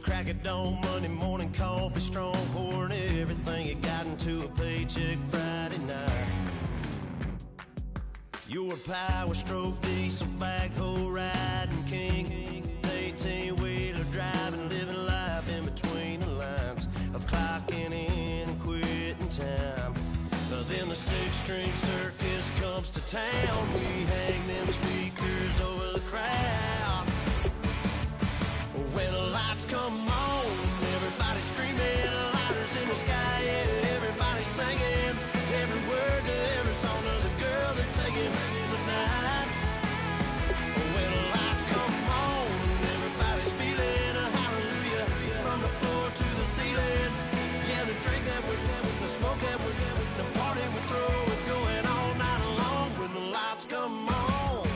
crack of dawn, Monday morning coffee, strong pouring everything you got into a paycheck Friday night. You're a power stroke, diesel backhoe riding king, 18-wheeler driving, living life in between the lines of clocking in and quitting time. Then the six-string circus comes to town. We hang them speakers over the crowd. When the lights come on, everybody's screaming, lighters in the sky, yeah, everybody's singing every word to every song of the girl that's singing tonight. When the lights come on, everybody's feeling a hallelujah from the floor to the ceiling. Yeah, the drink that we're having, the smoke that we're having, the party we throw, it's going all night long. When the lights come on,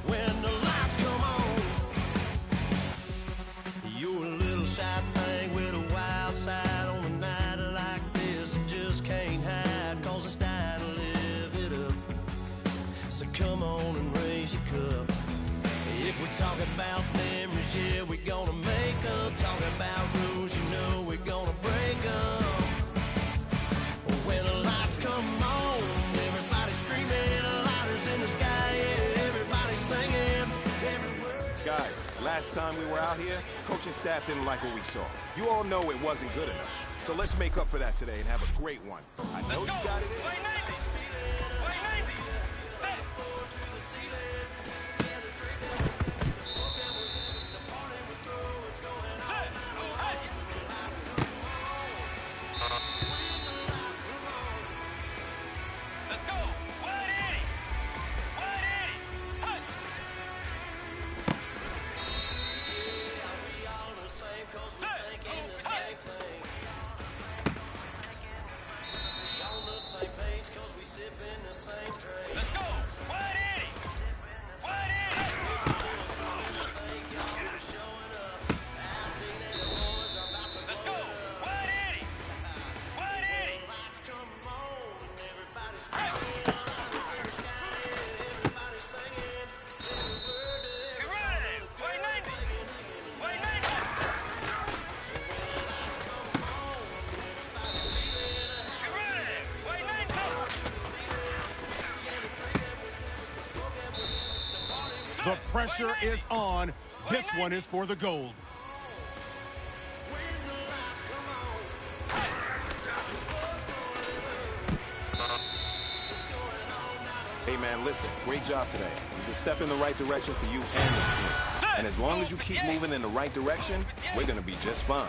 when the lights come on, you're a little shy thing with a wild side on a night like this. You just can't hide, cause it's time to live it up. So come on and raise your cup. If we're talking about memories, yeah, we're gonna make them. Talking about rules, you know we're gonna break them. When the lights come on, everybody's screaming, lighters in the sky, yeah, everybody's singing every word. Guys, last time we were out here, coaching staff didn't like what we saw. You all know it wasn't good enough. So let's make up for that today and have a great one. I know you got it in. The pressure is on. This one is for the gold. Hey man, listen, great job today. It was a step in the right direction for you and the team. And as long as you keep moving in the right direction, we're gonna be just fine.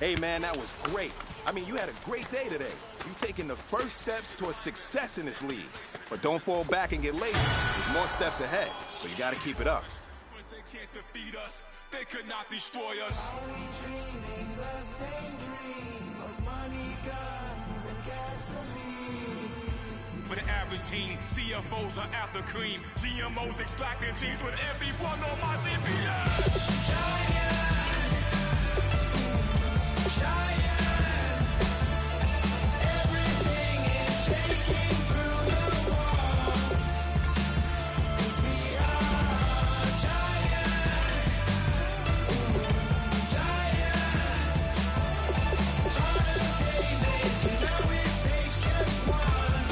Hey, man, that was great. I mean, you had a great day today. You've taken the first steps towards success in this league. But don't fall back and get lazy. There's more steps ahead, so you gotta keep it up. They can't defeat us. They could not destroy us. Are we dreaming the same dream of money, guns, and gasoline? For the average team, CFOs are after cream. GMOs extracting genes with everyone on my TV. Everything is shaking through the walls. 'Cause we are giants. Harder they made, you know it takes just one.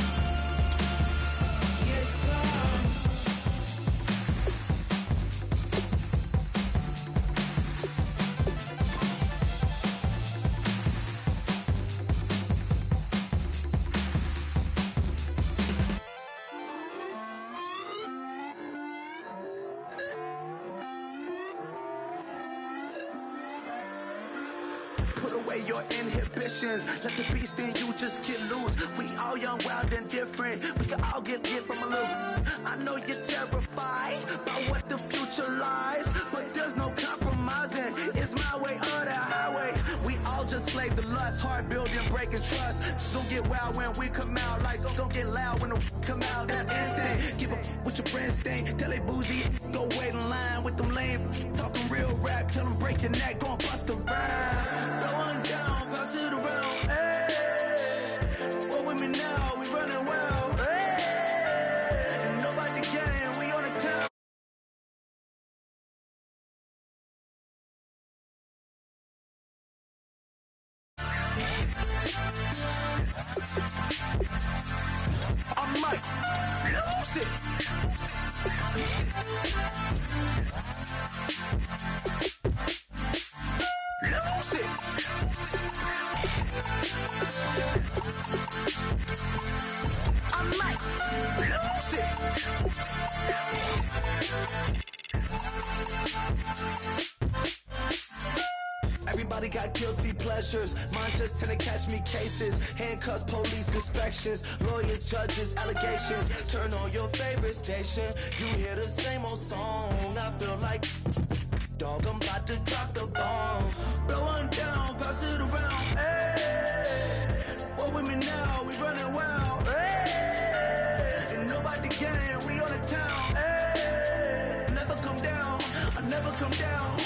Yes, son. Put away your inhibitions. Let the beast in you just get loose. We all young, wild, and different. We can all get lit from a little. I know you're terrified by what the future lies, but there's no compromising. It's my way or the highway. We all just slave the lust, hard building, breaking trust. Don't get wild when we come out. Like don't get loud when the come out. That's instant. Keep up with your friends thing. Tell they bougie, go wait in line with them lame. Talking real rap, tell them break your neck, go and bust a rhyme. Going down, pass it around, hey. What with me now, we running well, hey. And nobody can, we on the town. I might lose it. Lose it. I might lose it. Everybody got guilty pleasures. Mine just tend to catch me cases. Handcuffs, police inspections, lawyers, judges, allegations. Turn on your favorite station. You hear the same old song. I feel like, dog, I'm about to drop the bomb. Blow one down, pass it around. Hey, what with me now? We running wild. Hey, and nobody can. We on the town. Hey, I never come down. I never come down.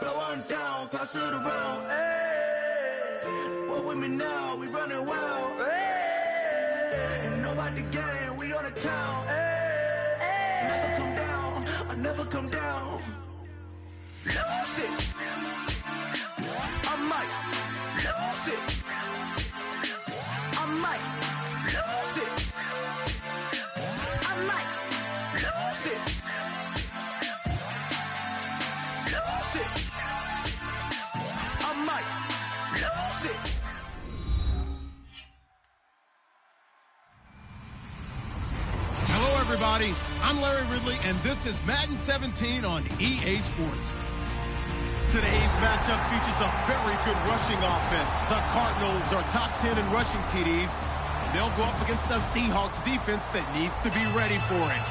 Blow one down, pass it around. Hey, what with me now? We running wild. Hey, and nobody can. We on the town. Hey, I never come down. I never come down. Lose it. I might lose it. I might lose it. I might lose it. Lose it. I might lose it. Hello, everybody. I'm Larry Ridley, and this is Madden 17 on EA Sports. Today's matchup features a very good rushing offense. The Cardinals are top 10 in rushing TDs, and they'll go up against the Seahawks defense that needs to be ready for it.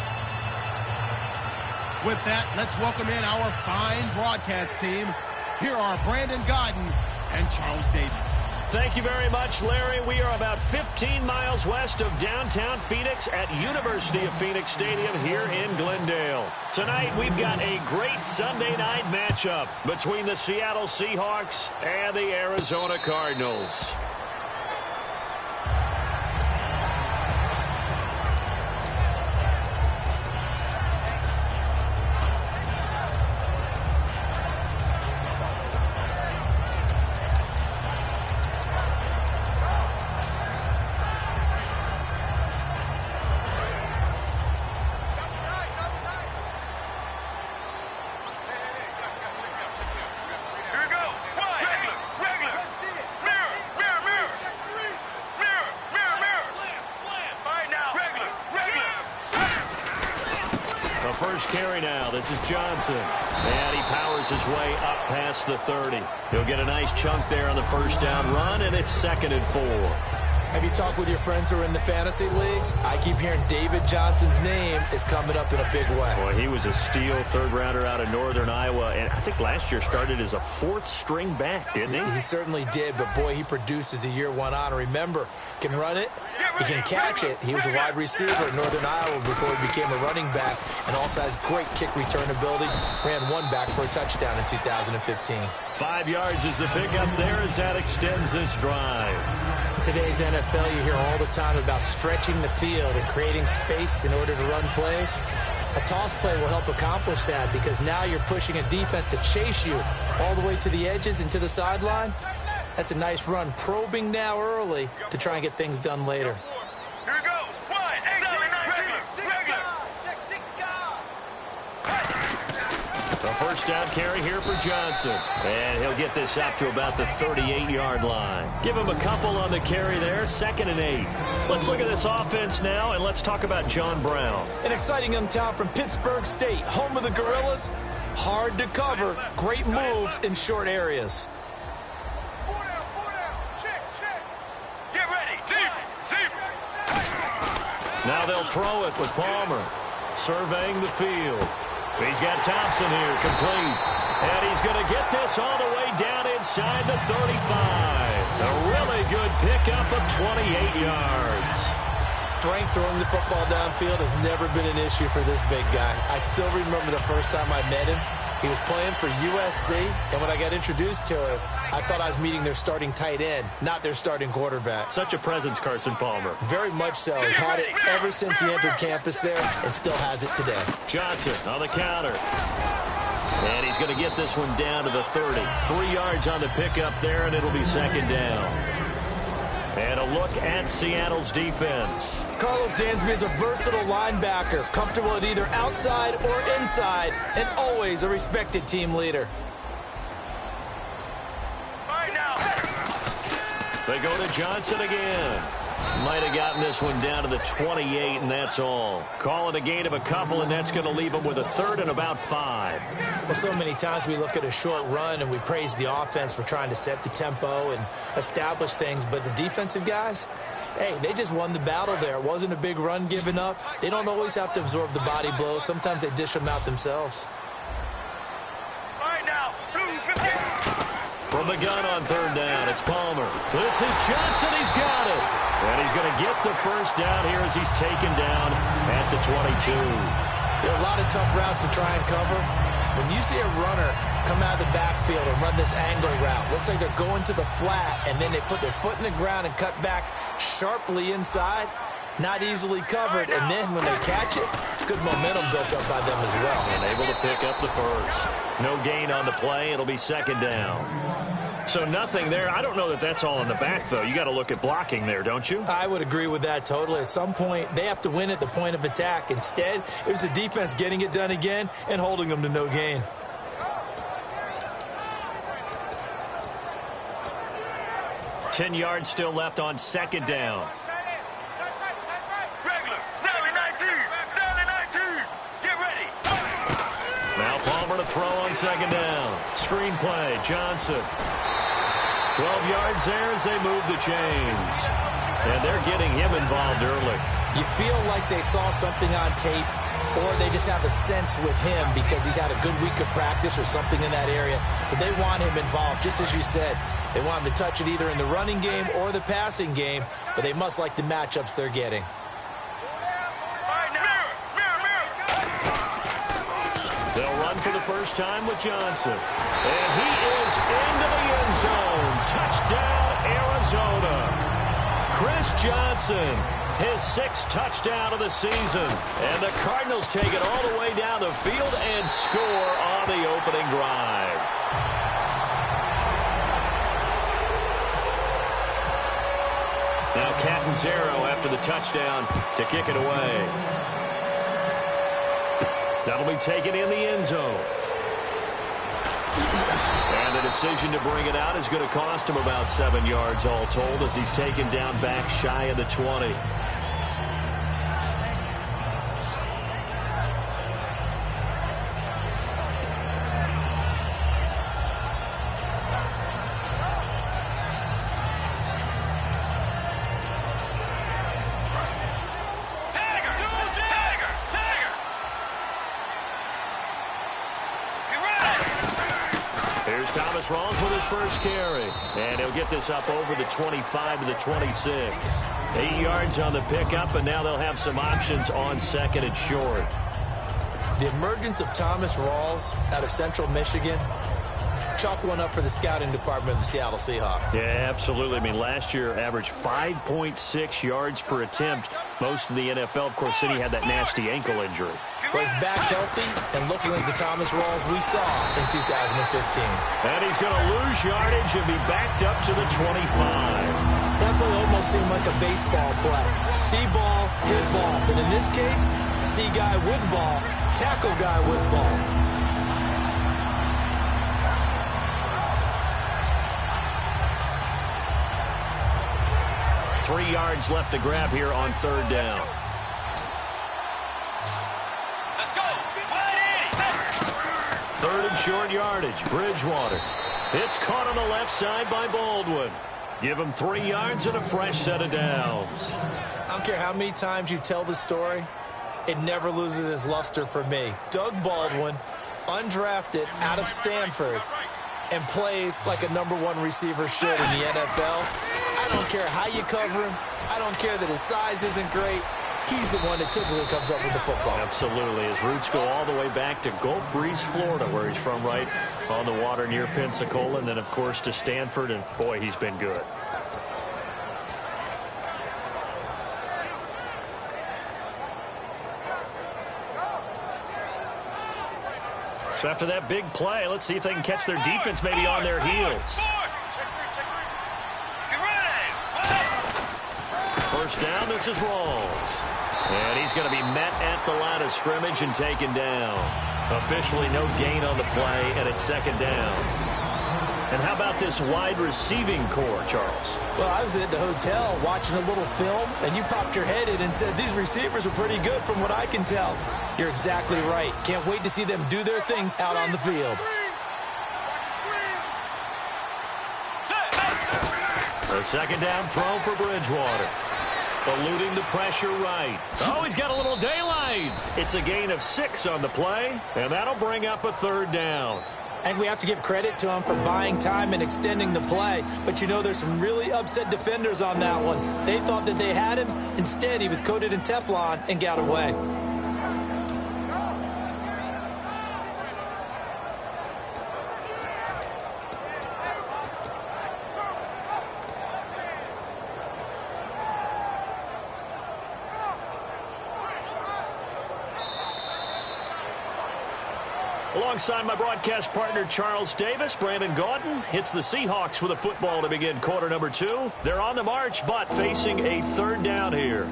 With that, let's welcome in our fine broadcast team. Here are Brandon Godden and Charles Davis. Thank you very much, Larry. We are about 15 miles west of downtown Phoenix at University of Phoenix Stadium here in Glendale. Tonight, we've got a great Sunday night matchup between the Seattle Seahawks and the Arizona Cardinals. Here we go. Regular. Mirror. carry now. This is Johnson. And he powers his way up past the 30. He'll get a nice chunk there on the first down run, and it's 2nd and 4. Have you talked with your friends who are in the fantasy leagues? I keep hearing David Johnson's name is coming up in a big way. Boy, he was a steal third-rounder out of Northern Iowa, and I think last year started as a 4th-string back, didn't he? He certainly did, but, boy, he produces the year one on. Remember, can run it, he can catch it. He was a wide receiver at Northern Iowa before he became a running back, and also has great kick return ability. Ran one back for a touchdown in 2015. 5 yards is the pickup there as that extends this drive. In today's NFL, you hear all the time about stretching the field and creating space in order to run plays. A toss play will help accomplish that because now you're pushing a defense to chase you all the way to the edges and to the sideline. That's a nice run, probing now early to try and get things done later. Here we go. 1, 18, regular. A first down carry here for Johnson. And he'll get this up to about the 38-yard line. Give him a couple on the carry there, 2nd and 8. Let's look at this offense now, and let's talk about John Brown. An exciting young talent from Pittsburgh State, home of the Gorillas. Hard to cover, great moves in short areas. Get ready. Deep. Now they'll throw it with Palmer. Surveying the field. He's got Thompson here, complete. And he's going to get this all the way down inside the 35. A really good pickup of 28 yards. Strength throwing the football downfield has never been an issue for this big guy. I still remember the first time I met him. He was playing for USC, and when I got introduced to him, I thought I was meeting their starting tight end, not their starting quarterback. Such a presence, Carson Palmer. Very much so. He's had it ever since he entered campus there and still has it today. Johnson on the counter. And he's going to get this one down to the 30. 3 yards on the pickup there, and it'll be 2nd down. And a look at Seattle's defense. Carlos Dansby is a versatile linebacker, comfortable at either outside or inside, and always a respected team leader. They go to Johnson again. Might have gotten this one down to the 28, and that's all. Call it a gain of a couple, and that's going to leave them with a 3rd and about 5. Well, so many times we look at a short run and we praise the offense for trying to set the tempo and establish things, but the defensive guys, hey, they just won the battle there. It wasn't a big run given up. They don't always have to absorb the body blows. Sometimes they dish them out themselves. All right, now, blue 50. From the gun on 3rd down, it's Palmer. This is Johnson. He's got it. And he's going to get the first down here as he's taken down at the 22. There are a lot of tough routes to try and cover. When you see a runner come out of the backfield and run this angle route, looks like they're going to the flat, and then they put their foot in the ground and cut back sharply inside. Not easily covered, and then when they catch it, good momentum built up by them as well. And able to pick up the first. No gain on the play. It'll be 2nd down. So nothing there. I don't know that that's all in the back, though. You got to look at blocking there, don't you? I would agree with that totally. At some point, they have to win at the point of attack. Instead, it was the defense getting it done again and holding them to no gain. Ten yards still left on 2nd down. Now Palmer to throw on 2nd down. Screen play, Johnson. 12 yards there as they move the chains. And they're getting him involved early. You feel like they saw something on tape, or they just have a sense with him because he's had a good week of practice or something in that area. But they want him involved, just as you said. They want him to touch it either in the running game or the passing game, but they must like the matchups they're getting. They'll run for the first time with Johnson. And he is into the end zone. Touchdown, Arizona. Chris Johnson, his 6th touchdown of the season. And the Cardinals take it all the way down the field and score on the opening drive. Now Catanzaro after the touchdown to kick it away. That'll be taken in the end zone. And the decision to bring it out is going to cost him about 7 yards all told as he's taken down back shy of the 20. Here's Thomas Rawls with his first carry. And he'll get this up over the 25 to the 26. 8 yards on the pickup, and now they'll have some options on second and short. The emergence of Thomas Rawls out of Central Michigan, chalk one up for the scouting department of the Seattle Seahawks. Yeah, absolutely. I mean, last year averaged 5.6 yards per attempt. Most of the NFL, of course, City had that nasty ankle injury. Well, he's back healthy and looking like the Thomas Rawls we saw in 2015. And he's going to lose yardage and be backed up to the 25. That play almost seemed like a baseball play. See ball, hit ball. But in this case, see guy with ball, tackle guy with ball. Three yards left to grab here on third down. Let's go. Third and short yardage. Bridgewater. It's caught on the left side by Baldwin. Give him 3 yards and a fresh set of downs. I don't care how many times you tell the story, it never loses its luster for me. Doug Baldwin, undrafted out of Stanford, and plays like a #1 receiver should in the NFL. I don't care how you cover him. I don't care that his size isn't great. He's the one that typically comes up with the football. Absolutely. His roots go all the way back to Gulf Breeze, Florida, where he's from, right on the water near Pensacola, and then, of course, to Stanford, and, boy, he's been good. So after that big play, let's see if they can catch their defense maybe on their heels. First down, this is Rawls. And he's going to be met at the line of scrimmage and taken down. Officially no gain on the play, and it's second down. And how about this wide receiving core, Charles? Well, I was at the hotel watching a little film, and you popped your head in and said, these receivers are pretty good from what I can tell. You're exactly right. Can't wait to see them do their thing out on the field. A second down throw for Bridgewater. Eluding the pressure right. Oh, he's got a little daylight. It's a gain of 6 on the play, and that'll bring up a third down. And we have to give credit to him for buying time and extending the play. But, you know, there's some really upset defenders on that one. They thought that they had him. Instead, he was coated in Teflon and got away. Alongside my broadcast partner, Charles Davis, Brandon Gaudin hits the Seahawks with a football to begin quarter number 2. They're on the march, but facing a third down here.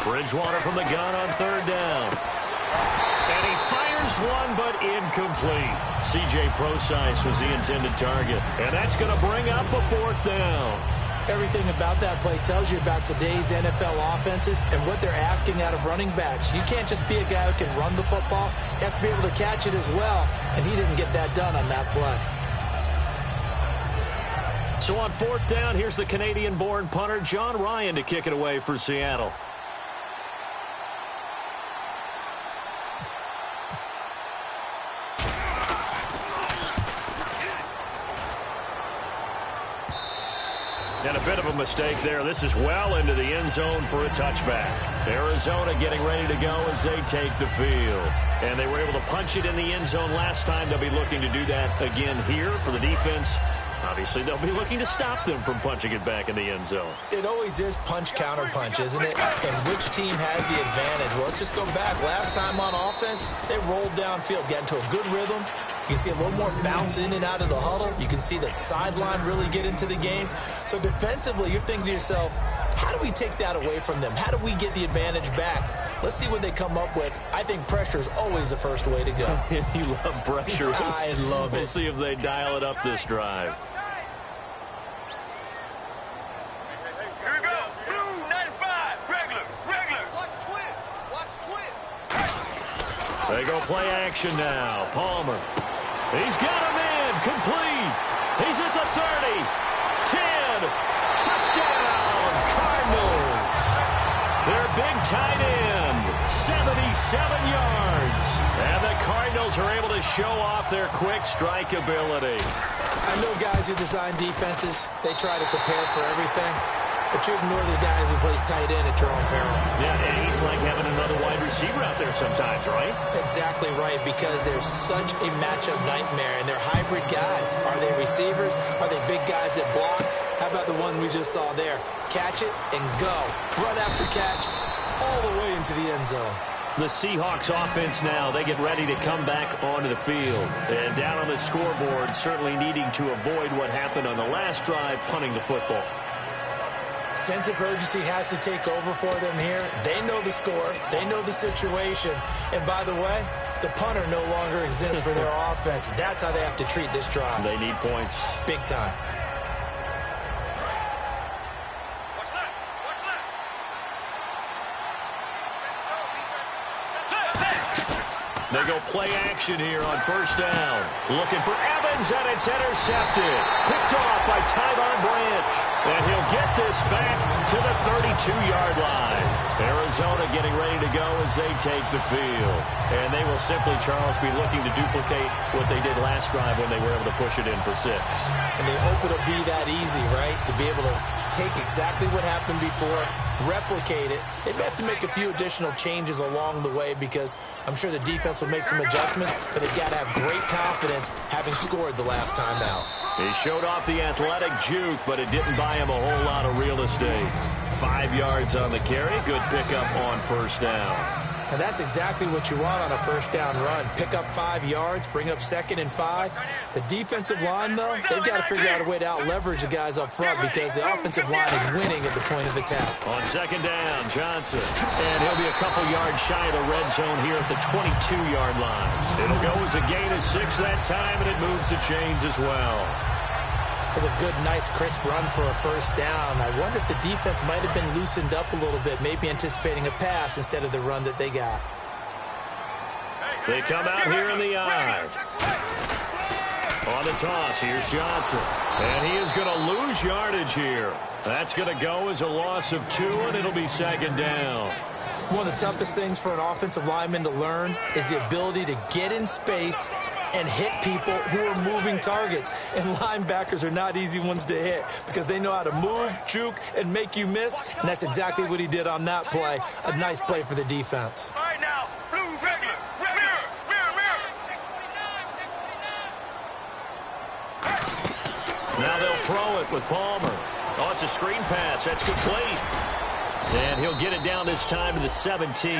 Bridgewater from the gun on third down. And he fires one, but incomplete. C.J. Procise was the intended target. And that's going to bring up a fourth down. Everything about that play tells you about today's NFL offenses and what they're asking out of running backs. You can't just be a guy who can run the football. You have to be able to catch it as well. And he didn't get that done on that play. So on fourth down, here's the Canadian-born punter John Ryan to kick it away for Seattle. And a bit of a mistake there. This is well into the end zone for a touchback. Arizona getting ready to go as they take the field. And they were able to punch it in the end zone last time. They'll be looking to do that again here for the defense. Obviously, they'll be looking to stop them from punching it back in the end zone. It always is punch-counter-punch, isn't it? And which team has the advantage? Well, let's just go back. Last time on offense, they rolled downfield, got into a good rhythm. You can see a little more bounce in and out of the huddle. You can see the sideline really get into the game. So defensively, you're thinking to yourself, how do we take that away from them? How do we get the advantage back? Let's see what they come up with. I think pressure is always the first way to go. You love pressure. I love it. We'll see if they dial it up this drive. Here we go. Blue 95. Regular. Watch twist. They go play action now. Palmer. He's got him in. Complete. He's at the 30. 10. Touchdown. Cardinals. Their big tight end. 77 yards. And the Cardinals are able to show off their quick strike ability. I know guys who design defenses, they try to prepare for everything, but you ignore the guy who plays tight end at your own peril. Yeah, and he's like having another wide receiver out there sometimes, right? Exactly right, because they're such a matchup nightmare, and they're hybrid guys. Are they receivers? Are they big guys that block? How about the one we just saw there? Catch it and go. Run after catch all the way into the end zone. The Seahawks offense now, they get ready to come back onto the field. And down on the scoreboard, certainly needing to avoid what happened on the last drive, punting the football. Sense of urgency has to take over for them here. They know the score. They know the situation. And by the way, the punter no longer exists for their offense. That's how they have to treat this drive. They need points. Big time. They go play action here on first down. Looking for Evans, and it's intercepted. Picked off by Tyvon Branch. And he'll get this back to the 32-yard line. Arizona getting ready to go as they take the field. And they will simply, Charles, be looking to duplicate what they did last drive when they were able to push it in for 6. And they hope it'll be that easy, right? To be able to take exactly what happened before, replicate it. They may have to make a few additional changes along the way because I'm sure the defense will make some adjustments, but they've got to have great confidence having scored the last time out. He showed off the athletic juke, but it didn't buy him a whole lot of real estate. 5 yards on the carry. Good pickup on first down. And that's exactly what you want on a first down run. Pick up 5 yards, bring up 2nd and 5. The defensive line, though, they've got to figure out a way to out-leverage the guys up front because the offensive line is winning at the point of attack. On second down, Johnson. And he'll be a couple yards shy of the red zone here at the 22-yard line. It'll go as a gain of 6 that time, and it moves the chains as well. It was a good, nice, crisp run for a first down. I wonder if the defense might have been loosened up a little bit, maybe anticipating a pass instead of the run that they got. They come out here in the eye. On the toss, here's Johnson. And he is going to lose yardage here. That's going to go as a loss of 2, and it'll be second down. One of the toughest things for an offensive lineman to learn is the ability to get in space and hit people who are moving targets. And linebackers are not easy ones to hit because they know how to move, juke, and make you miss. And that's exactly what he did on that play. A nice play for the defense. All right, now, blue, regular, mirror. Now they'll throw it with Palmer. Oh, it's a screen pass. That's complete. And he'll get it down this time to the 17.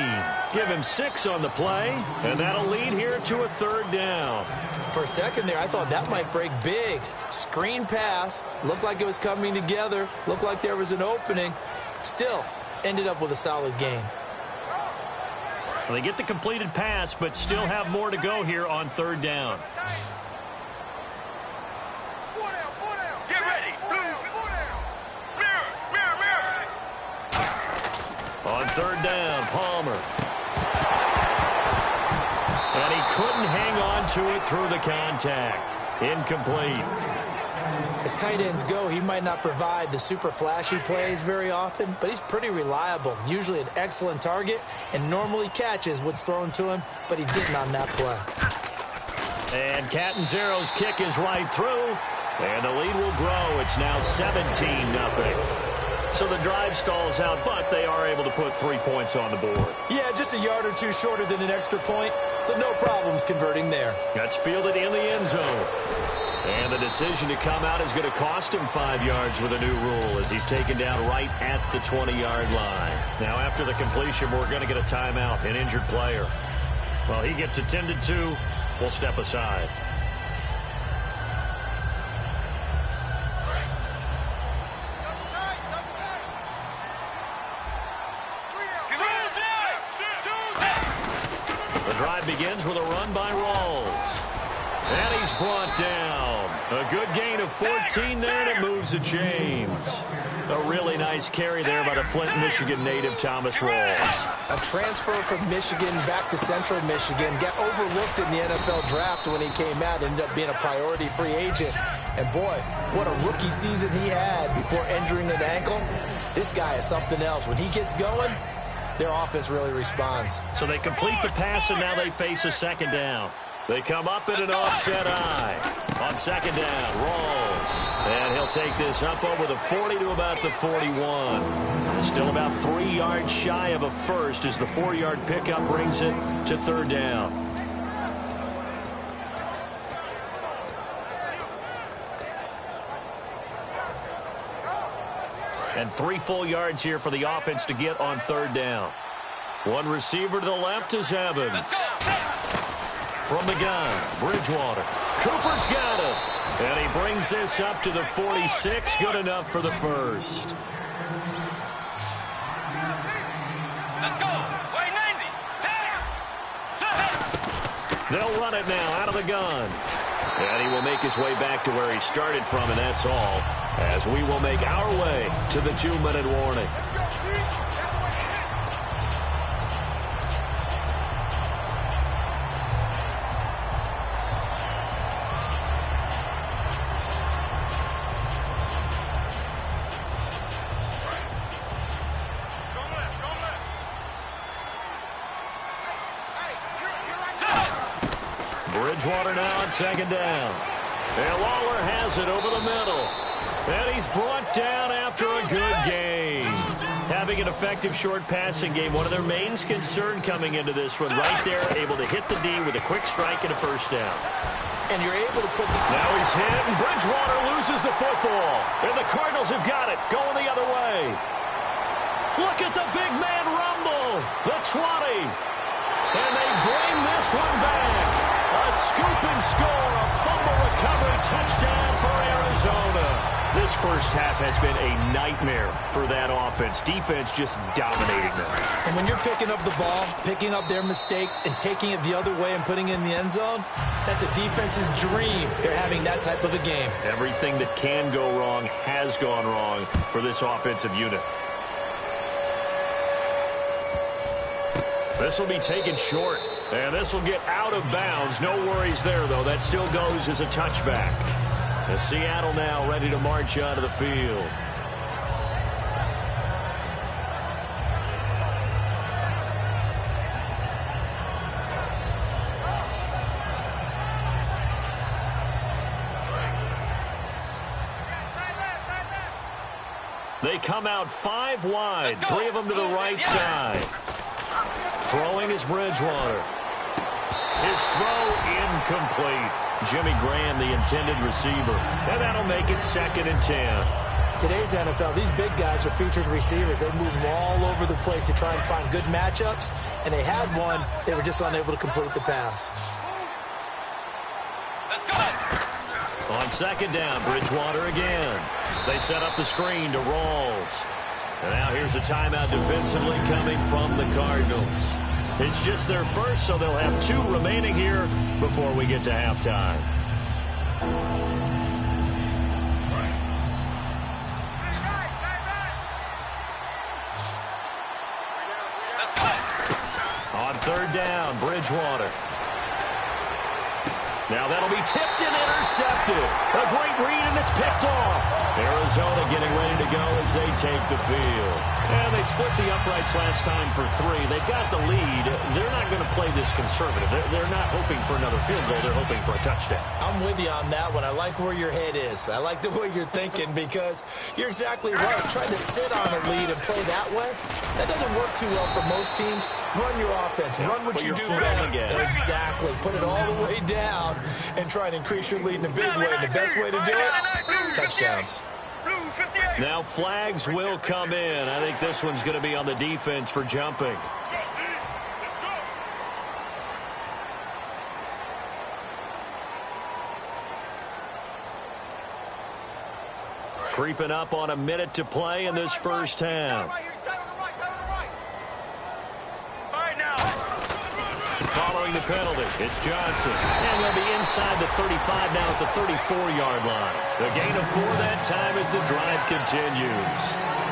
Give him 6 on the play, and that'll lead here to a 3rd down. For a second there, I thought that might break big. Screen pass. Looked like it was coming together. Looked like there was an opening. Still, ended up with a solid gain. Well, they get the completed pass, but still have more to go here on 3rd down. Get ready. On 3rd down, Palmer. And he couldn't hang on to it through the contact. Incomplete. As tight ends go, he might not provide the super flashy plays very often, but he's pretty reliable. Usually an excellent target and normally catches what's thrown to him, but he didn't on that play. And Catanzaro's kick is right through, and the lead will grow. It's now 17-0. So the drive stalls out, but they are able to put 3 points on the board. Yeah, just a yard or two shorter than an extra point, so no problems converting there. That's fielded in the end zone. And the decision to come out is going to cost him 5 yards with a new rule as he's taken down right at the 20-yard line. Now, after the completion, we're going to get a timeout, an injured player. Well, he gets attended to. We'll step aside. Drive begins with a run by Rawls. And he's brought down. A good gain of 14 there, and it moves the chains. A really nice carry there by the Flint, Michigan native Thomas Rawls. A transfer from Michigan back to Central Michigan. Got overlooked in the NFL draft when he came out. Ended up being a priority free agent. And boy, what a rookie season he had before injuring an ankle. This guy is something else. When he gets going, their offense really responds. So they complete the pass, and now they face a second down. They come up in an offset eye. On second down, Rawls. And he'll take this up over the 40 to about the 41. Still about 3 yards shy of a first as the 4-yard pickup brings it to third down. And 3 full yards here for the offense to get on third down. One receiver to the left is Evans. From the gun, Bridgewater. Cooper's got him. And he brings this up to the 46. Good enough for the first. Let's go. Way 90. They'll run it now out of the gun. And he will make his way back to where he started from, and that's all. As we will make our way to the 2-minute warning. Bridgewater now on second down. And Lawler has it over the middle. And he's brought down after a good game. Having an effective short passing game, one of their main concern coming into this one. Right there, able to hit the D with a quick strike and a first down. And you're able to put the... Now he's hit, and Bridgewater loses the football. And the Cardinals have got it, going the other way. Look at the big man rumble. The 20. And they bring this one back. A scoop and score, a fumble recovery touchdown for Arizona. This first half has been a nightmare for that offense. Defense just dominating them. And when you're picking up the ball, picking up their mistakes, and taking it the other way and putting it in the end zone, that's a defense's dream. They're having that type of a game. Everything that can go wrong has gone wrong for this offensive unit. This will be taken short, and this will get out of bounds. No worries there, though. That still goes as a touchback. As Seattle now ready to march onto the field. They come out 5 wide, 3 of them to the right side. Throwing is Bridgewater. His throw incomplete. Jimmy Graham, the intended receiver. And that'll make it 2nd and 10. Today's NFL, these big guys are featured receivers. They move them all over the place to try and find good matchups. And they had one. They were just unable to complete the pass. Let's go. On second down, Bridgewater again. They set up the screen to Rawls. And now here's a timeout defensively coming from the Cardinals. It's just their first, so they'll have 2 remaining here before we get to halftime. On third down, Bridgewater. Now that'll be tipped and intercepted. A great read, and it's picked off. Arizona getting ready to go as they take the field. And they split the uprights last time for 3. They've got the lead. They're not going to play this conservative. They're not hoping for another field goal. They're hoping for a touchdown. I'm with you on that one. I like where your head is. I like the way you're thinking because you're exactly right. Trying to sit on a lead and play that way, that doesn't work too well for most teams. Run your offense. Run what you do best. Exactly. Put it all the way down and try and increase your lead in a big way. And the best way to do it, touchdowns. Now flags will come in. I think this one's going to be on the defense for jumping. Creeping up on a minute to play in this first half. following the penalty. It's Johnson. And they'll be inside the 35 now at the 34-yard line. The gain of 4 that time as the drive continues.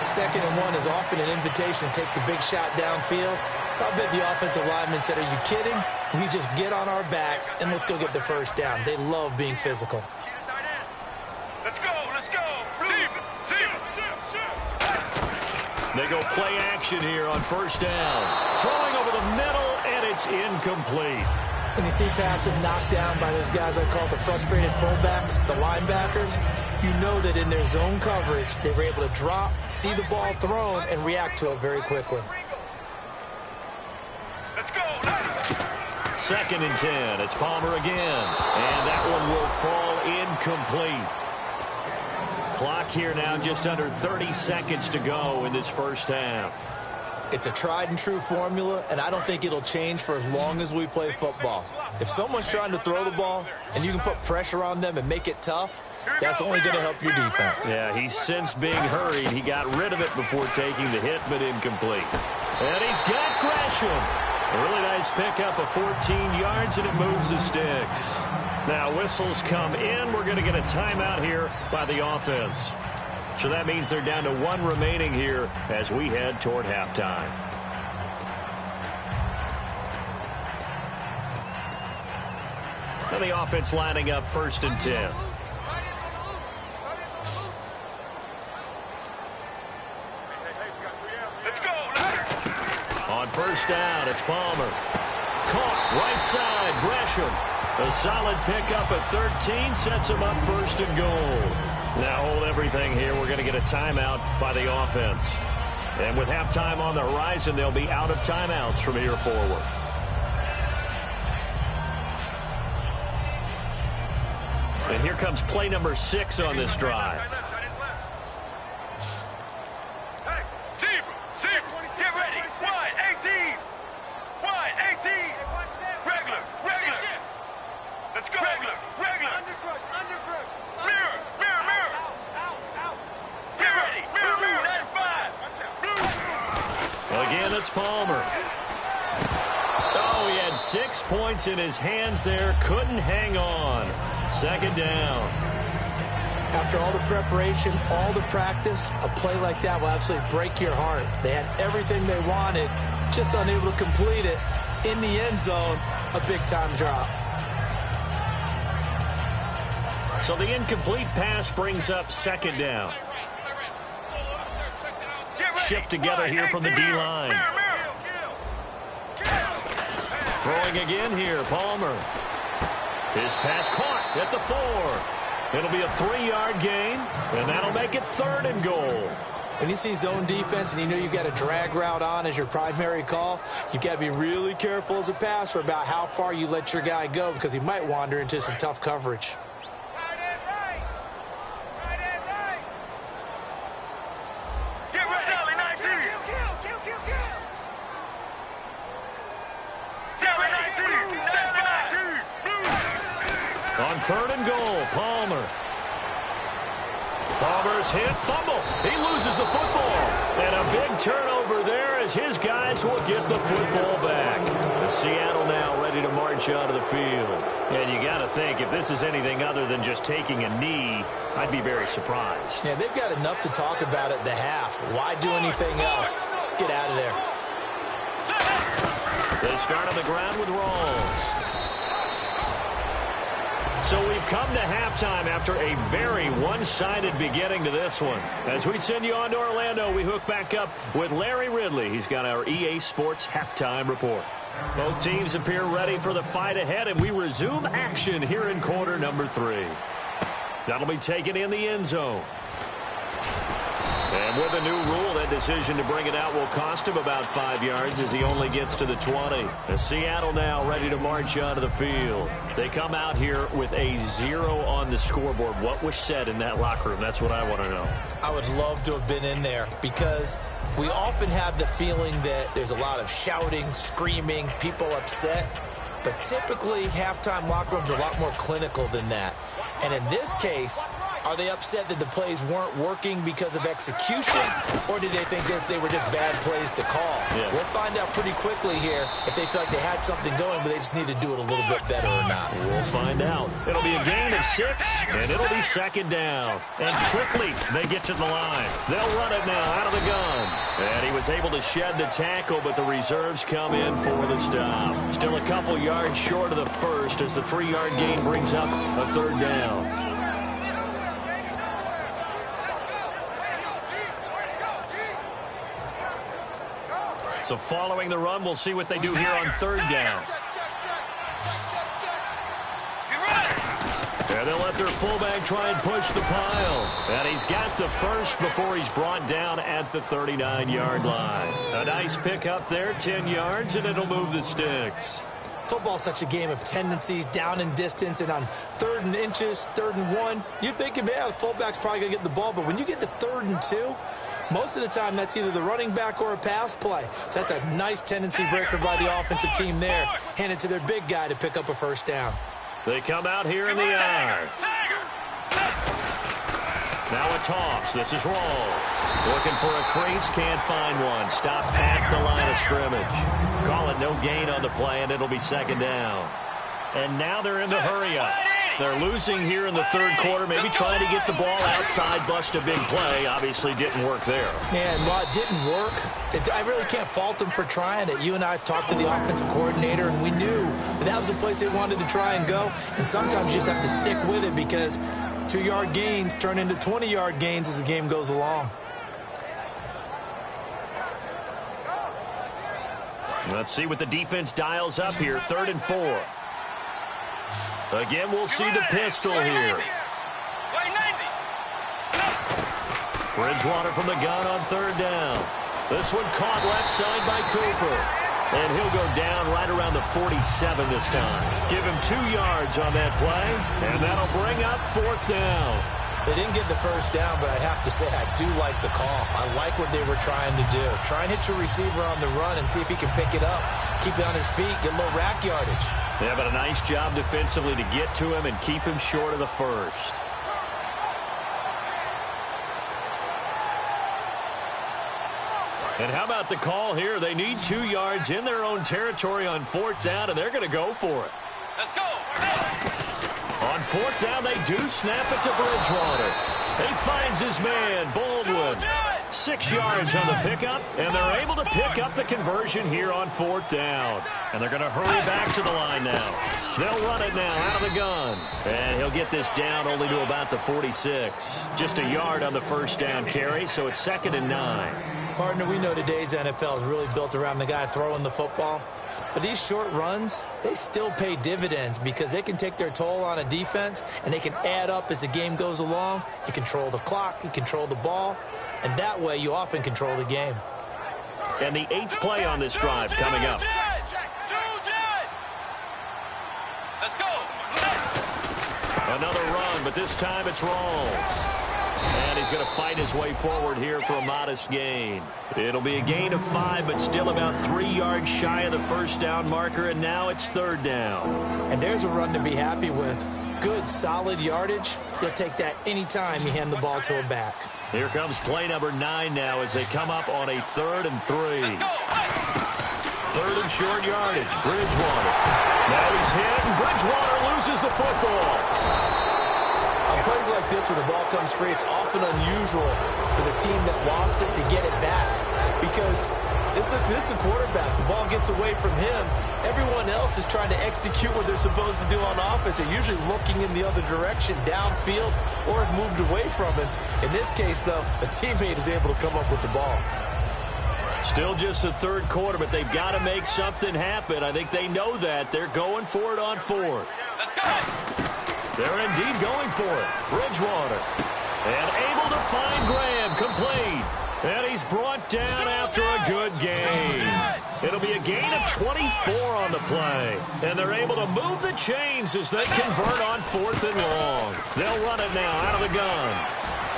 2nd and 1 is often an invitation to take the big shot downfield. I bet the offensive lineman said, are you kidding? We just get on our backs and let's go get the first down. They love being physical. Let's go, let's go. They go play action here on first down. Throwing over the middle, and it's incomplete. When you see passes knocked down by those guys I call the frustrated fullbacks, the linebackers, you know that in their zone coverage, they were able to drop, see the ball thrown, and react to it very quickly. Let's go. 2nd and 10. It's Palmer again. And that one will fall incomplete. Clock here now just under 30 seconds to go in this first half. It's a tried and true formula, and I don't think it'll change for as long as we play football. If someone's trying to throw the ball and you can put pressure on them and make it tough, that's only going to help your defense. Yeah, he's since being hurried. He got rid of it before taking the hit, but incomplete. And he's got Gresham. A really nice pickup of 14 yards, and it moves the sticks. Now, whistles come in. We're going to get a timeout here by the offense. So that means they're down to 1 remaining here as we head toward halftime. And the offense lining up 1st and 10. Let's go. On first down, it's Palmer. Caught right side, Gresham. A solid pickup at 13 sets him up 1st and goal. Now hold everything here. We're going to get a timeout by the offense. And with halftime on the horizon, they'll be out of timeouts from here forward. And here comes play number 6 on this drive. Get ready. Wide 18. Wide 18. Regular. Let's go. Regular. Mirror. Get ready. Mirror. 95. Again, it's Palmer. Oh, he had 6 points in his hands there. Couldn't hang on. 2nd down. After all the preparation, all the practice, a play like that will absolutely break your heart. They had everything they wanted, just unable to complete it. In the end zone, a big-time drop. So the incomplete pass brings up 2nd down. Shift together here from the D-line. Throwing again here, Palmer. His pass caught at the 4. It'll be a 3-yard gain, and that'll make it 3rd and goal. When you see zone defense and you know you've got a drag route on as your primary call, you've got to be really careful as a passer about how far you let your guy go because he might wander into some tough coverage. On 3rd and goal, Palmer. Palmer's hit, fumble. He loses the football. And a big turnover there as his guys will get the football back. The Seattle now ready to march out of the field. And you got to think, if this is anything other than just taking a knee, I'd be very surprised. Yeah, they've got enough to talk about at the half. Why do anything else? Just get out of there. They start on the ground with Rawls. So we've come to halftime after a very one-sided beginning to this one. As we send you on to Orlando, we hook back up with Larry Ridley. He's got our EA Sports halftime report. Both teams appear ready for the fight ahead, and we resume action here in quarter number 3. That'll be taken in the end zone. And with a new rule, that decision to bring it out will cost him about 5 yards as he only gets to the 20. As Seattle now ready to march out of the field. They come out here with a 0 on the scoreboard. What was said in that locker room? That's what I want to know. I would love to have been in there because we often have the feeling that there's a lot of shouting, screaming, people upset. But typically, halftime locker rooms are a lot more clinical than that. And in this case, Are they upset that the plays weren't working because of execution, or did they think they were just bad plays to call? Yeah. We'll find out pretty quickly here if they feel like they had something going, but they just need to do it a little bit better or not. We'll find out. It'll be a gain of 6, and it'll be second down. And quickly, they get to the line. They'll run it now out of the gun. And he was able to shed the tackle, but the reserves come in for the stop. Still a couple yards short of the first as the 3-yard gain brings up a third down. So following the run, we'll see what they do here on third down. And they'll let their fullback try and push the pile. And he's got the first before he's brought down at the 39-yard line. A nice pick up there, 10 yards, and it'll move the sticks. Football's such a game of tendencies, down and distance, and on 3rd and inches, 3rd and 1, you're thinking, yeah, the fullback's probably going to get the ball. But when you get to 3rd and 2, most of the time that's either the running back or a pass play. So that's a nice tendency breaker by the offensive team there. Hand it to their big guy to pick up a first down. They come out here in the yard. Now a toss. This is Rawls. Looking for a crease, can't find one. Stopped at the line of scrimmage. Call it no gain on the play, and it'll be second down. And now they're in the hurry-up. They're losing here in the third quarter, maybe trying to get the ball outside, bust a big play. Obviously didn't work there. And while it didn't work, I really can't fault them for trying it. You and I have talked to the offensive coordinator, and we knew that was the place they wanted to try and go. And sometimes you just have to stick with it because 2-yard gains turn into 20-yard gains as the game goes along. Let's see what the defense dials up here. 3rd and 4. Again, we'll see the pistol here. Bridgewater from the gun on 3rd down. This one caught left side by Cooper. And he'll go down right around the 47 this time. Give him 2 yards on that play, and that'll bring up 4th down. They didn't get the first down, but I have to say I do like the call. I like what they were trying to do. Try and hit your receiver on the run and see if he can pick it up. Keep it on his feet, get a little rack yardage. Yeah, but a nice job defensively to get to him and keep him short of the first. And how about the call here? They need 2 yards in their own territory on 4th down, and they're going to go for it. Let's go. On 4th down, they do snap it to Bridgewater. He finds his man, Baldwin. 6 yards on the pickup, and they're able to pick up the conversion here on 4th down. And they're going to hurry back to the line now. They'll run it now out of the gun. And he'll get this down only to about the 46. Just a yard on the first down carry, so it's 2nd and 9. Partner, we know today's NFL is really built around the guy throwing the football. But these short runs, they still pay dividends because they can take their toll on a defense, and they can add up as the game goes along. You control the clock, you control the ball, and that way you often control the game. And the 8th play on this drive coming up. Let's go. Another run, but this time it's Rawls. And he's going to fight his way forward here for a modest gain. It'll be a gain of 5, but still about 3 yards shy of the first down marker, and now it's 3rd down. And there's a run to be happy with. Good, solid yardage. You'll take that anytime you hand the ball to a back. Here comes play number 9 now as they come up on a 3rd and 3. 3rd and short yardage. Bridgewater. Now he's hit, and Bridgewater loses the football. On plays like this where the ball comes free, it's often unusual for the team that lost it to get it back because this is the quarterback. The ball gets away from him. Everyone else is trying to execute what they're supposed to do on offense. They're usually looking in the other direction, downfield, or have moved away from him. In this case, though, a teammate is able to come up with the ball. Still just the 3rd quarter, but they've got to make something happen. I think they know that. They're going for it on 4th. Let's go. They're indeed going for it. Bridgewater. And able to find Graham. Complete. And he's brought down after a good gain. It'll be a gain of 24 on the play. And they're able to move the chains as they convert on 4th and long. They'll run it now out of the gun.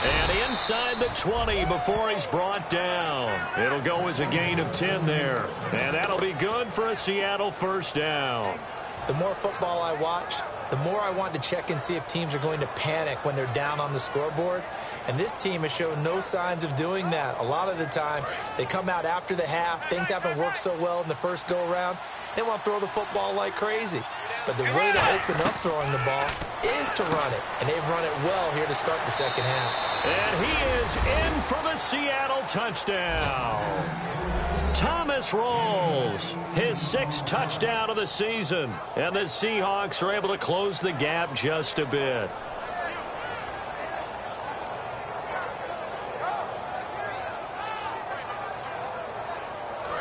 And inside the 20 before he's brought down. It'll go as a gain of 10 there. And that'll be good for a Seattle first down. The more football I watch, the more I want to check and see if teams are going to panic when they're down on the scoreboard. And this team has shown no signs of doing that. A lot of the time, they come out after the half. Things haven't worked so well in the first go-around. They want to throw the football like crazy. But the way to open up throwing the ball is to run it. And they've run it well here to start the second half. And he is in for the Seattle touchdown. Thomas rolls his 6th touchdown of the season. And the Seahawks are able to close the gap just a bit.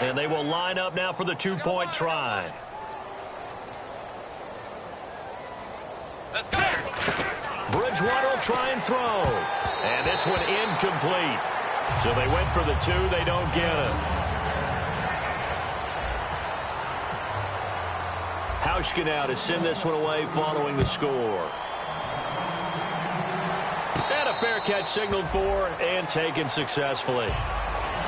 And they will line up now for the 2-point try. Let's go. Bridgewater will try and throw. And this one incomplete. So they went for the 2. They don't get it. Hauschka now to send this one away following the score. And a fair catch signaled for and taken successfully.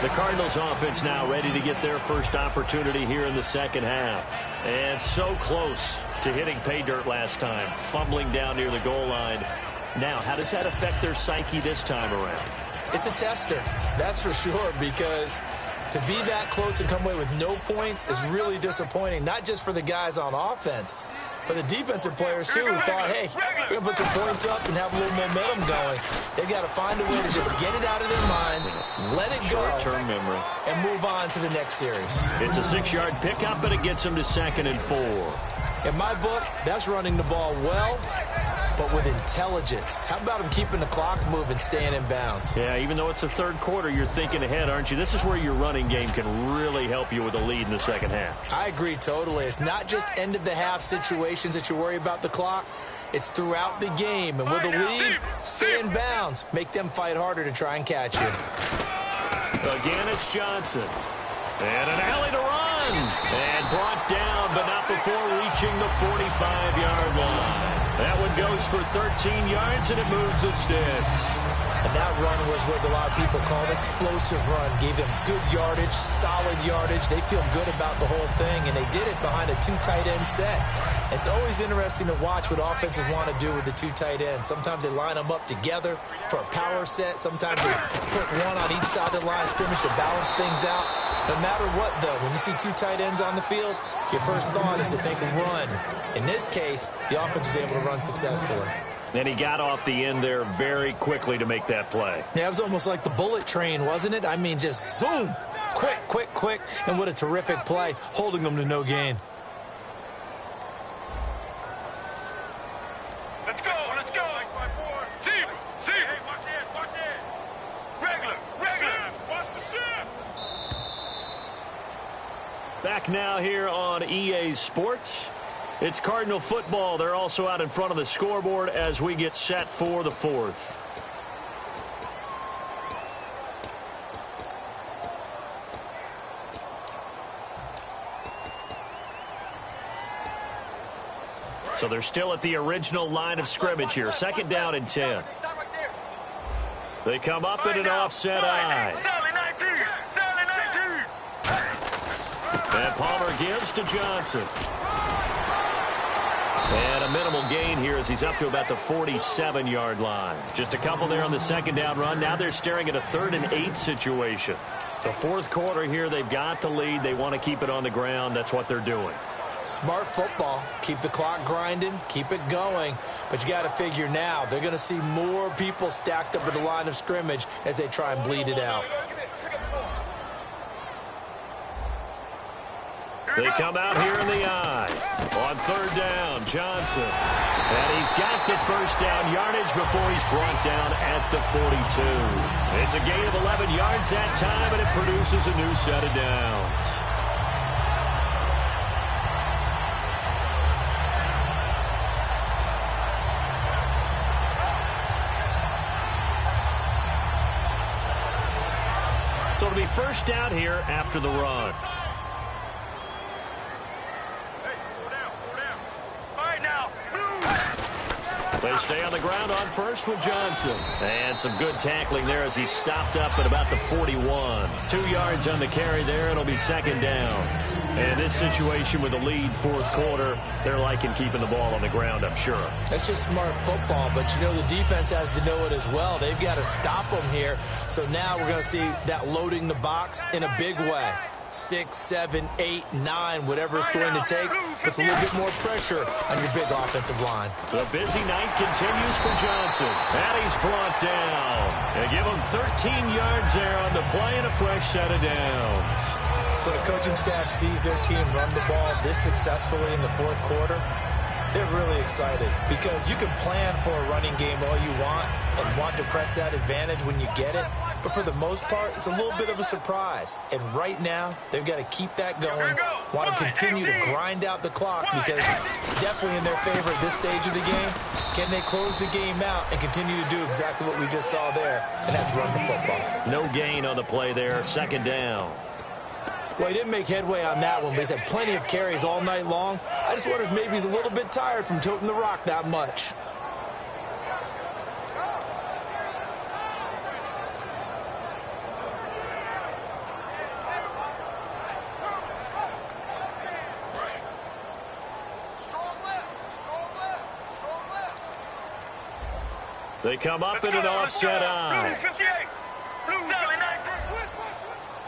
The Cardinals offense now ready to get their first opportunity here in the second half. And so close to hitting pay dirt last time, fumbling down near the goal line. Now, how does that affect their psyche this time around? It's a tester, that's for sure, because to be that close and come away with no points is really disappointing, not just for the guys on offense, but the defensive players, too, who thought, hey, we're going to put some points up and have a little momentum going. They've got to find a way to just get it out of their minds, let it go, short-term memory, and move on to the next series. It's a 6-yard pickup, but it gets them to 2nd and 4. In my book, that's running the ball well, but with intelligence. How about him keeping the clock moving, staying in bounds? Yeah, even though it's the third quarter, you're thinking ahead, aren't you? This is where your running game can really help you with a lead in the second half. I agree totally. It's not just end-of-the-half situations that you worry about the clock. It's throughout the game. And with a lead, stay in bounds. Make them fight harder to try and catch you. Again, it's Johnson. And an alley to run. And brought down, but not before reaching the 45-yard line. That one goes for 13 yards, and it moves the sticks. And that run was what a lot of people call an explosive run. Gave them good yardage, solid yardage. They feel good about the whole thing, and they did it behind a 2 tight end set. It's always interesting to watch what offenses want to do with the 2 tight ends. Sometimes they line them up together for a power set. Sometimes they put one on each side of the line of scrimmage to balance things out. No matter what, though, when you see 2 tight ends on the field, your first thought is to think run. In this case, the offense was able to run successfully. And he got off the end there very quickly to make that play. Yeah, it was almost like the bullet train, wasn't it? I mean, just zoom, quick, quick, quick, and what a terrific play, holding them to no gain. Let's go, let's go. See, hey, watch it. Regular. Watch the ship. Back now here on EA Sports. It's Cardinal football. They're also out in front of the scoreboard as we get set for the 4th. So they're still at the original line of scrimmage here. 2nd down and 10. They come up in an offset eye. And Palmer gives to Johnson. And a minimal gain here as he's up to about the 47-yard line. Just a couple there on the 2nd down run. Now they're staring at a 3rd and 8 situation. The 4th quarter here, they've got the lead. They want to keep it on the ground. That's what they're doing. Smart football. Keep the clock grinding. Keep it going. But you got to figure now they're going to see more people stacked up at the line of scrimmage as they try and bleed it out. They come out here in the eye. On 3rd down, Johnson. And he's got the first down yardage before he's brought down at the 42. It's a gain of 11 yards that time, and it produces a new set of downs. So it'll be first down here after the run. They stay on the ground on first with Johnson. And some good tackling there as he stopped up at about the 41. 2 yards on the carry there. It'll be 2nd down. And this situation with the lead fourth quarter, they're liking keeping the ball on the ground, I'm sure. That's just smart football, but you know the defense has to know it as well. They've got to stop them here. So now we're going to see that loading the box in a big way. 6, 7, 8, 9, whatever it's going to take, puts a little bit more pressure on your big offensive line. The busy night continues for Johnson. And he's brought down. They give him 13 yards there on the play and a fresh set of downs. When a coaching staff sees their team run the ball this successfully in the fourth quarter, they're really excited because you can plan for a running game all you want and want to press that advantage when you get it. But for the most part, it's a little bit of a surprise. And right now, they've got to keep that going, want to continue to grind out the clock because it's definitely in their favor at this stage of the game. Can they close the game out and continue to do exactly what we just saw there, and that's run the football? No gain on the play there, second down. Well, he didn't make headway on that one, but he's had plenty of carries all night long. I just wonder if maybe he's a little bit tired from toting the rock that much. They come up in an offset eye.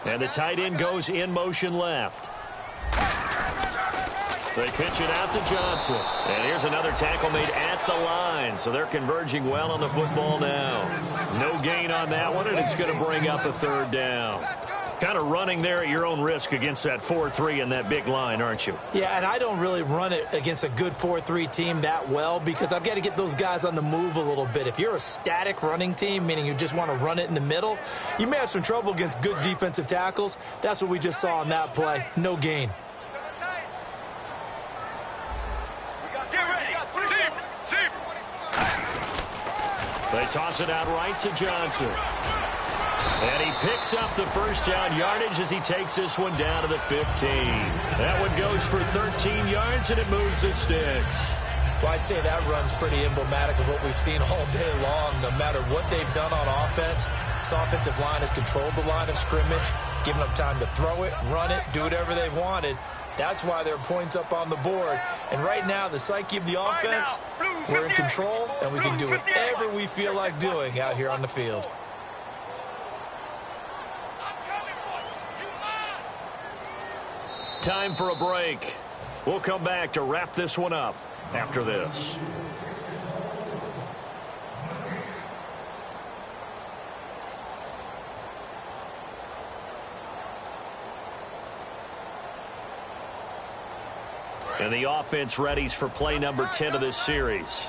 And the tight end goes in motion left. They pitch it out to Johnson. And here's another tackle made at the line. So they're converging well on the football now. No gain on that one, and it's going to bring up a third down. Kind of running there at your own risk against that 4-3 and that big line, aren't you? Yeah, and I don't really run it against a good 4-3 team that well because I've got to get those guys on the move a little bit. If you're a static running team, meaning you just want to run it in the middle, you may have some trouble against good defensive tackles. That's what we just saw on that play. No gain. They toss it out right to Johnson. And he picks up the first down yardage as he takes this one down to the 15. That one goes for 13 yards, and it moves the sticks. Well, I'd say that run's pretty emblematic of what we've seen all day long. No matter what they've done on offense, this offensive line has controlled the line of scrimmage, given them time to throw it, run it, do whatever they've wanted. That's why there are points up on the board. And right now, the psyche of the offense, we're in control, and we can do whatever we feel like doing out here on the field. Time for a break. We'll come back to wrap this one up after this. And the offense readies for play number 10 of this series.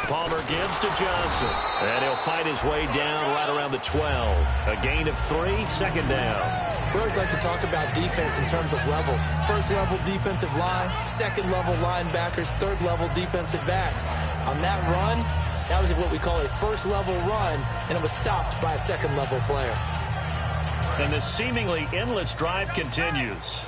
Palmer gives to Johnson. And he'll fight his way down right around the 12. A gain of 3, second down. We always like to talk about defense in terms of levels. First level defensive line, second level linebackers, third level defensive backs. On that run, that was what we call a first level run, and it was stopped by a second level player. And this seemingly endless drive continues.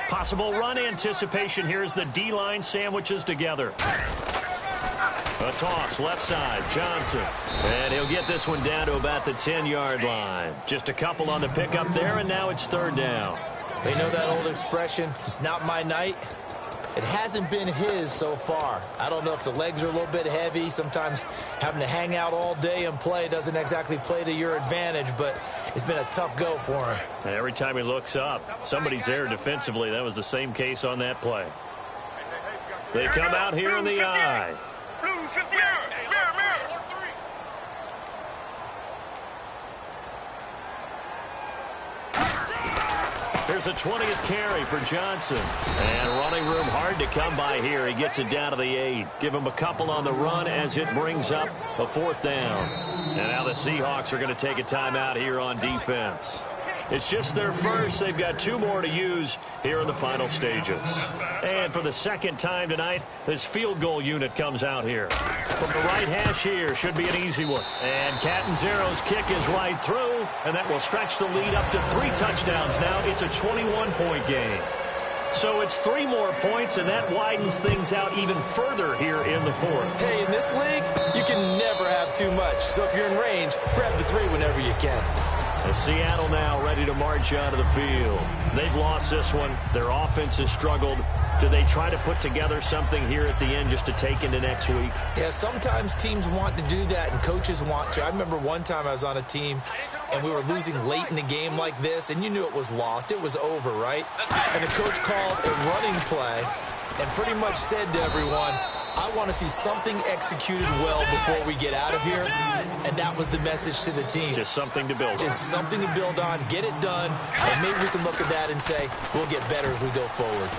Possible run anticipation here as the D-line sandwiches together. A toss, left side, Johnson. And he'll get this one down to about the 10-yard line. Just a couple on the pickup there, and now it's third down. They know that old expression, it's not my night. It hasn't been his so far. I don't know if the legs are a little bit heavy. Sometimes having to hang out all day and play doesn't exactly play to your advantage, but it's been a tough go for him. And every time he looks up, somebody's there defensively. That was the same case on that play. They come out here in the eye. Here's a 20th carry for Johnson. And running room hard to come by here. He gets it down to the 8. Give him a couple on the run as it brings up a fourth down. And now the Seahawks are going to take a timeout here on defense. It's just their first. They've got 2 more to use here in the final stages. And for the second time tonight, this field goal unit comes out here. From the right hash here, should be an easy one. And Catanzaro's kick is right through, and that will stretch the lead up to 3 touchdowns now. It's a 21-point game. So it's 3 more points, and that widens things out even further here in the fourth. Hey, in this league, you can never have too much. So if you're in range, grab the 3 whenever you can. As Seattle now ready to march out of the field. They've lost this one. Their offense has struggled. Do they try to put together something here at the end just to take into next week? Yeah, sometimes teams want to do that and coaches want to. I remember one time I was on a team and we were losing late in the game like this, and you knew it was lost. It was over, right? And the coach called a running play and pretty much said to everyone, I want to see something executed well before we get out of here. And that was the message to the team. Just something to build on. Just something to build on, get it done, and maybe we can look at that and say, we'll get better as we go forward.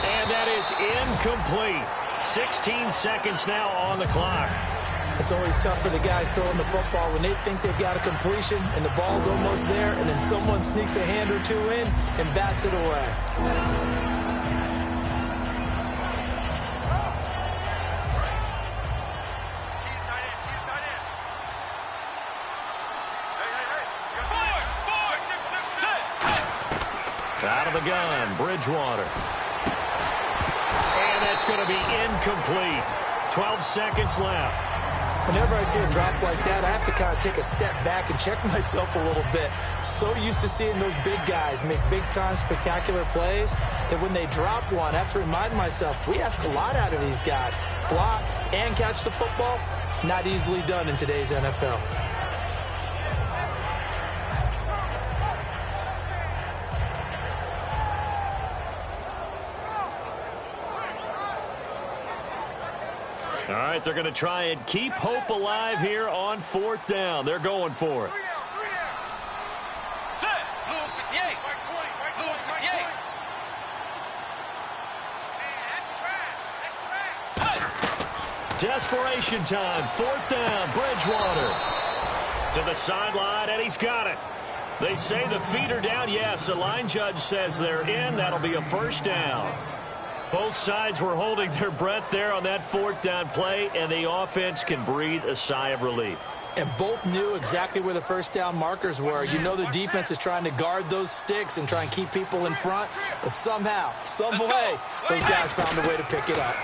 And that is incomplete. 16 seconds now on the clock. It's always tough for the guys throwing the football when they think they've got a completion and the ball's almost there, and then someone sneaks a hand or 2 in and bats it away. Out of the gun, Bridgewater. And it's going to be incomplete. 12 seconds left. Whenever I see a drop like that, I have to kind of take a step back and check myself a little bit. So used to seeing those big guys make big-time spectacular plays that when they drop one, I have to remind myself, we ask a lot out of these guys. Block and catch the football, not easily done in today's NFL. All right, they're going to try and keep hope alive here on 4th down. They're going for it. Desperation time. 4th down. Bridgewater to the sideline, and he's got it. They say the feet are down. Yes, the line judge says they're in. That'll be a 1st down. Both sides were holding their breath there on that 4th down play, and the offense can breathe a sigh of relief. And both knew exactly where the 1st down markers were. You know the defense is trying to guard those sticks and try and keep people in front, but somehow, some way, those guys found a way to pick it up.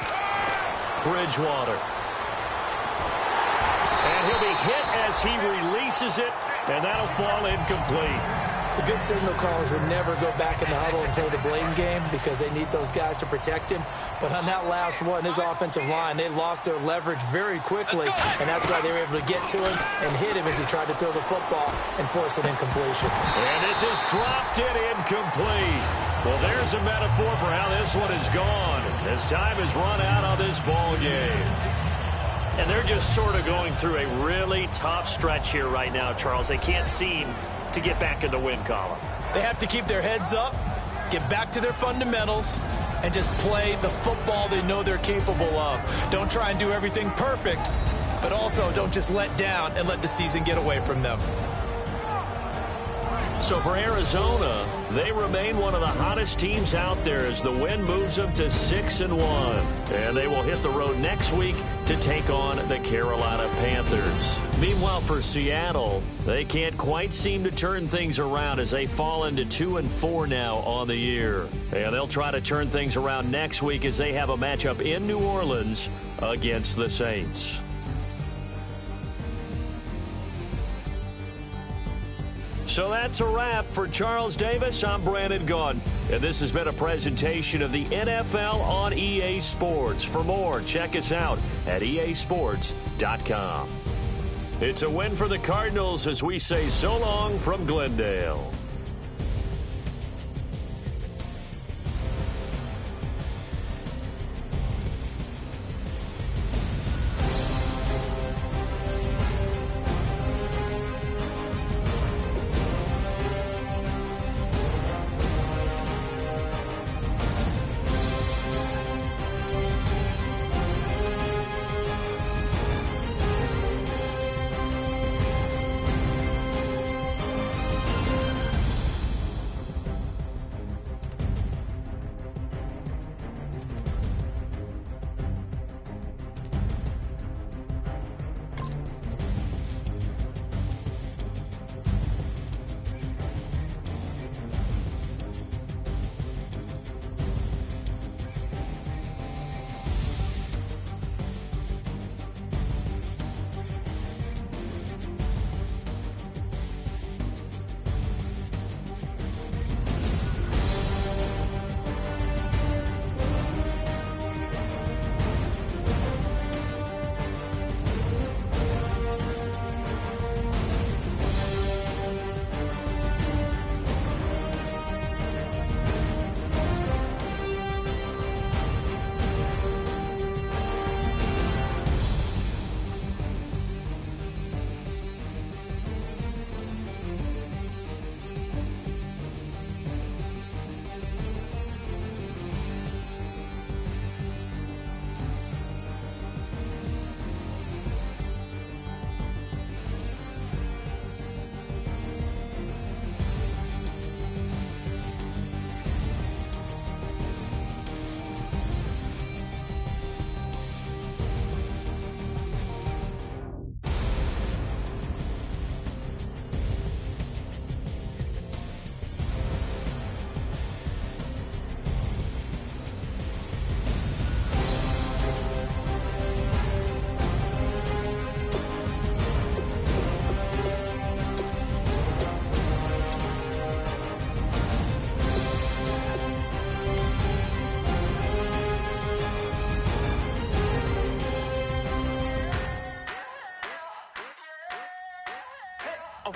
Bridgewater. And he'll be hit as he releases it, and that'll fall incomplete. The good signal callers would never go back in the huddle and play the blame game because they need those guys to protect him. But on that last one, his offensive line, they lost their leverage very quickly, and that's why they were able to get to him and hit him as he tried to throw the football and force an incompletion. And this is dropped in incomplete. Well, there's a metaphor for how this one is gone as time has run out on this ball game. And they're just sort of going through a really tough stretch here right now, Charles. They can't seem to get back in the win column. They have to keep their heads up, get back to their fundamentals, and just play the football they know they're capable of. Don't try and do everything perfect, but also don't just let down and let the season get away from them. So for Arizona, they remain one of the hottest teams out there as the win moves them to 6-1. And they will hit the road next week to take on the Carolina Panthers. Meanwhile, for Seattle, they can't quite seem to turn things around as they fall into 2-4 now on the year. And they'll try to turn things around next week as they have a matchup in New Orleans against the Saints. So that's a wrap. For Charles Davis, I'm Brandon Gunn. And this has been a presentation of the NFL on EA Sports. For more, check us out at easports.com. It's a win for the Cardinals as we say so long from Glendale.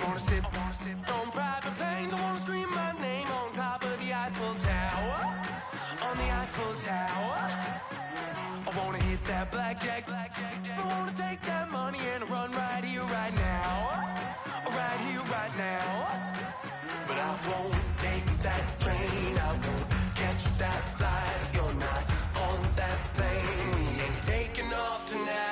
wanna sit on private planes. I wanna scream my name on top of the Eiffel Tower. On the Eiffel Tower. I wanna hit that blackjack. I wanna take that money and run right here, right now. Right here, right now. But I won't take that train. I won't catch that flight if you're not on that plane. We ain't taking off tonight.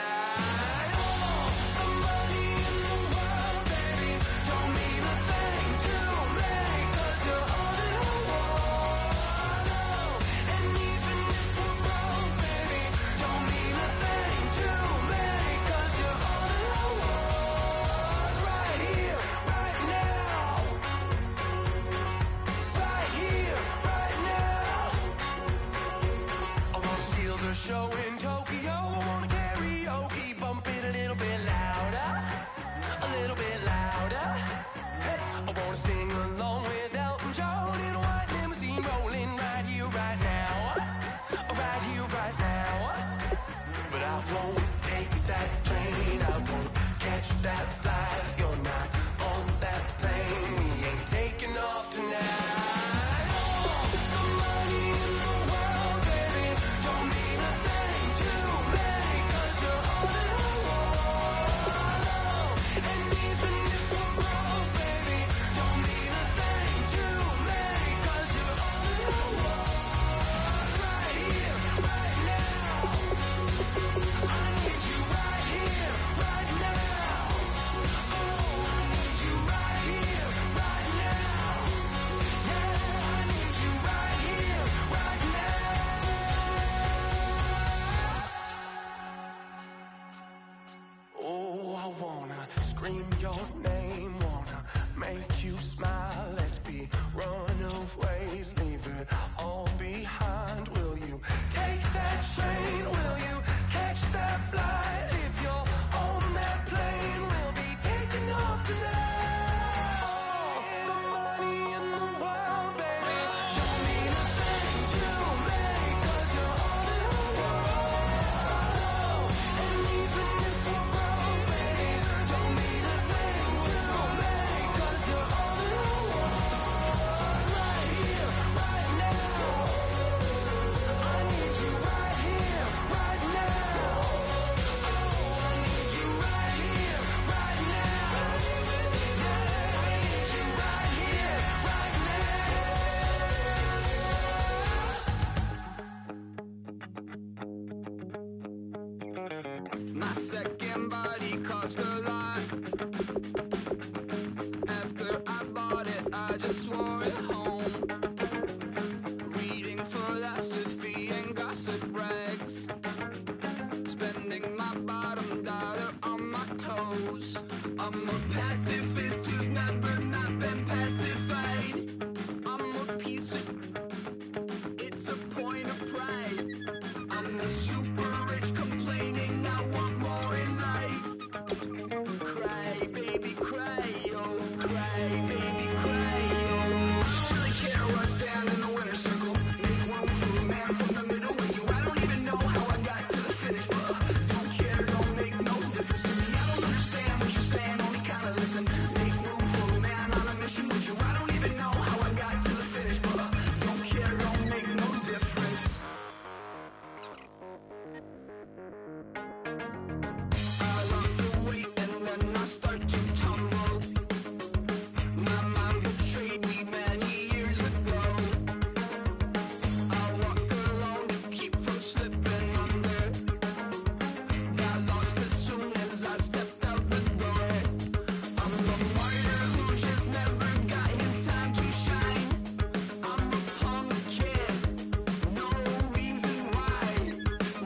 Show in Tokyo, I wanna karaoke, bump it a little bit louder, a little bit louder. Hey, I wanna sing along with Elton John in a white limousine, rolling right here, right now, right here, right now. But I won't take that train, I won't catch that flight if you're not on that plane. We ain't taking off tonight. Scream your name, wanna make you smile. Let's be runaways, leave it all behind. Will you take that train? Will you catch that flight? If you're on that plane, we'll be taking off tonight. The money in the world, baby, don't mean a thing to me, 'cause you're all in the world. And even if we're broke, baby, don't mean a thing to me, 'cause you're all in the world. Right here, right now. I need you right here, right now. I need you right here, right now. I need you right here, right now. My second body cost a lot. After I bought it, I just wore it home. Reading philosophy and gossip rags. Spending my bottom dollar on my toes. I'm a pacifist who's never not been pacified. I'm a piece of... It's a point of pride. I'm the super rich complaining I want more in life. Cry, baby, cry, oh, cry, baby, cry, oh. I don't really care where I stand in the winner's circle. Make room for a man from the middle with you. I don't even know how I got to the finish, but don't care, don't make no difference to me. I don't understand what you're saying, only kinda listen. Make room for a man on a mission with you. I don't even know how I got to the finish, but don't care, don't make no difference. I lost the weight and then I start to tumble. My mind betrayed me many years ago. I walk alone to keep from slipping under. Got lost as soon as I stepped out the door. I'm a martyr who just never got his time to shine. I'm a punk kid, no reason why.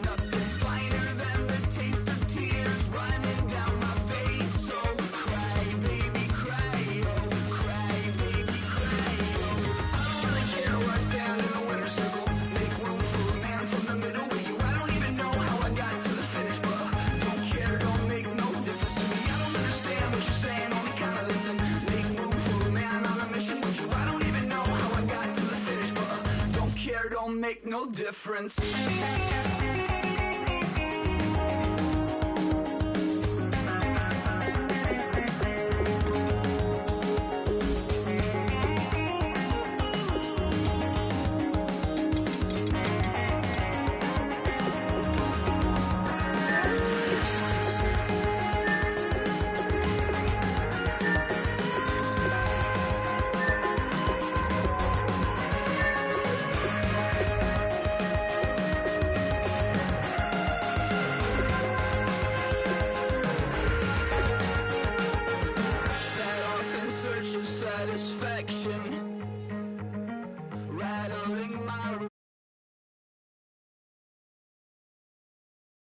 Nothing finer than the taste of tears running down my face. So cry, baby, cry, oh, cry, baby, cry, oh. I don't really care where I stand in the winner's circle. Make room for a man from the middle with you. I don't even know how I got to the finish, but don't care, don't make no difference to me. I don't understand what you're saying, only kinda listen. Make room for a man on a mission with you. I don't even know how I got to the finish, but don't care, don't make no difference. Let me